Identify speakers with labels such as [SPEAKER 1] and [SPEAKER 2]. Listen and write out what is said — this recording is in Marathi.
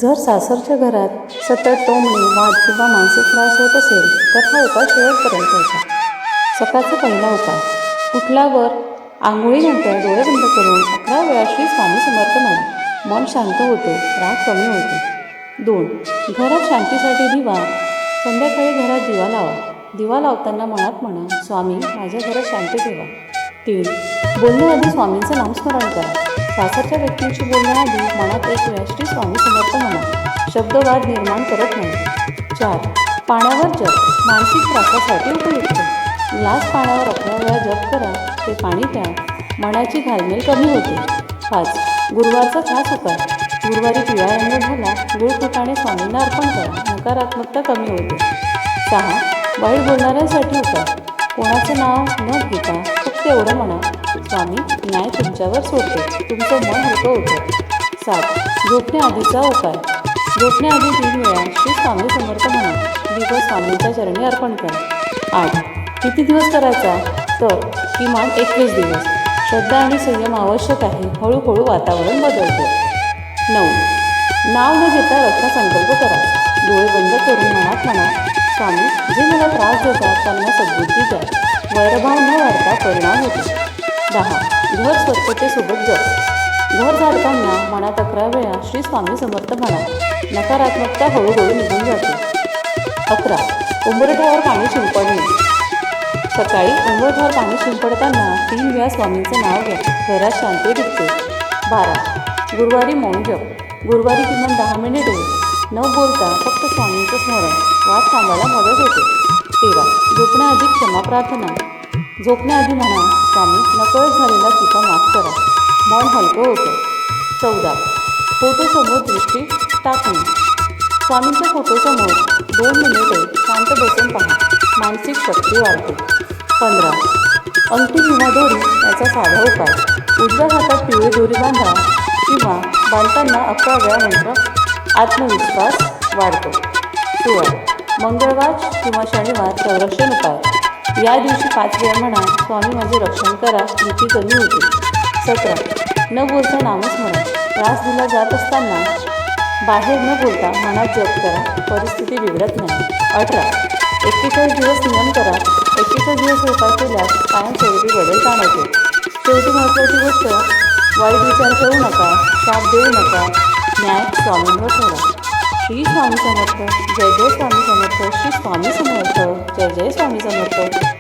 [SPEAKER 1] जर सासरच्या घरात सतत टोमणे वाद किंवा मानसिक त्रास होत असेल तर हा उपाय शेवटपर्यंत होता. सकाळचा पहिला उपाय. उठल्यावर आंघोळीनंतर डोळे बंद करून 11 वेळा श्री स्वामी समर्थ म्हणा. मन शांत होतो, राग कमी होतो. 2. घरात शांतीसाठी दिवा. संध्याकाळी घरात दिवा लावा. दिवा लावताना मनात म्हणा, स्वामी माझ्या घरात शांती ठेवा. 3. बोलण्याआधी स्वामींचं नामस्मरण करा. सासरच्या व्यक्तींशी बोलण्याआधी मनात एक वेळा श्री स्वामी समर्थ म्हणा. शब्दवाद निर्माण करत नाही. 4. पाण्यावर जप. मानसिक त्रासासाठी उपयुक्त. ग्लास पाण्यावर 11 वेळा जप करा. ते पाणी प्या. मनाची घालमेल कमी होते. 5. गुरुवारचा खास उपाय. गुरुवारी पिवळा रंग घाला. गुळ फुटाणे स्वामींना अर्पण करा. नकारात्मकता कमी होते. 6. वाईट बोलणाऱ्यांसाठी उपाय. कोणाचं नाव न घेता फक्त एवढं म्हणा, स्वामी न्याय तुमच्यावर सोडते. तुमचं मन हलकं होतं. 7. झोपण्याआधीचा उपाय. झोपण्याआधी 3 वेळा श्री स्वामी समर्थ म्हणा. दिवस स्वामींच्या चरणी अर्पण करा. 8. किती दिवस करायचा? तर किमान 21 दिवस. श्रद्धा आणि संयम आवश्यक आहे. हळूहळू वातावरण बदलतो. 9. नाव न घेता रक्षा संकल्प करा. डोळे बंद करून मनात म्हणा, स्वामी जे मला त्रास देतात त्यांना सद्बुद्धी द्या. वैरभाव न वाढता परिणाम होतो. 10. घर स्वच्छतेसोबत जप. घर झाडताना मनात 11 वेळा श्री स्वामी समर्थ म्हणा. नकारात्मकता हळूहळू निघून जाते. 11. उंबरठ्यावर पाणी शिंपडणे. सकाळी उंबरठ्यावर पाणी शिंपडताना 3 वेळा स्वामींचं नाव घ्या. घरात शांती टिकते. 12. गुरुवारी मौन जप. गुरुवारी किमान 10 मिनिटे न बोलता फक्त स्वामींचं स्मरण. वाद थांबायला मदत होते. 13. झोपण्याआधी क्षमा प्रार्थना. झोपण्याआधी म्हणा, स्वामी नकळत झालेला चुका माफ करा. मन हलकं होतं. 14. फोटोसमोर दृष्टी टाकणे. स्वामींच्या फोटोसमोर 2 मिनिटे शांत बसून पहा. मानसिक शक्ती वाढते. 15. अंगठी किंवा दोरी याचा साधा उपाय. उजव्या हातात पिवळी दोरी बांधा किंवा बांधताना 11 वेळा मंत्र. आत्मविश्वास वाढतो. 16. मंगळवार किंवा शनिवार संरक्षण उपाय. या दिवशी 5 वेळा म्हणा, स्वामी माझे रक्षण करा. भीती कमी होते. 17. न बोलता नामस्मरण. त्रास दिला जात असताना बाहेर न बोलता मनात जप करा. परिस्थिती बिघडत नाही. 18. 41 दिवस नियम करा. 41 दिवस उपाय केल्यास कायमस्वरूपी बदल जाणवतो. शेवटी महत्त्वाची गोष्ट, वाईट विचार करू नका, शाप देऊ नका. न्याय स्वामींवर ठेवा. श्री स्वामी समर्थ. जय जय स्वामी समर्थ. श्री स्वामी समर्थ. जय जय स्वामी समर्थ.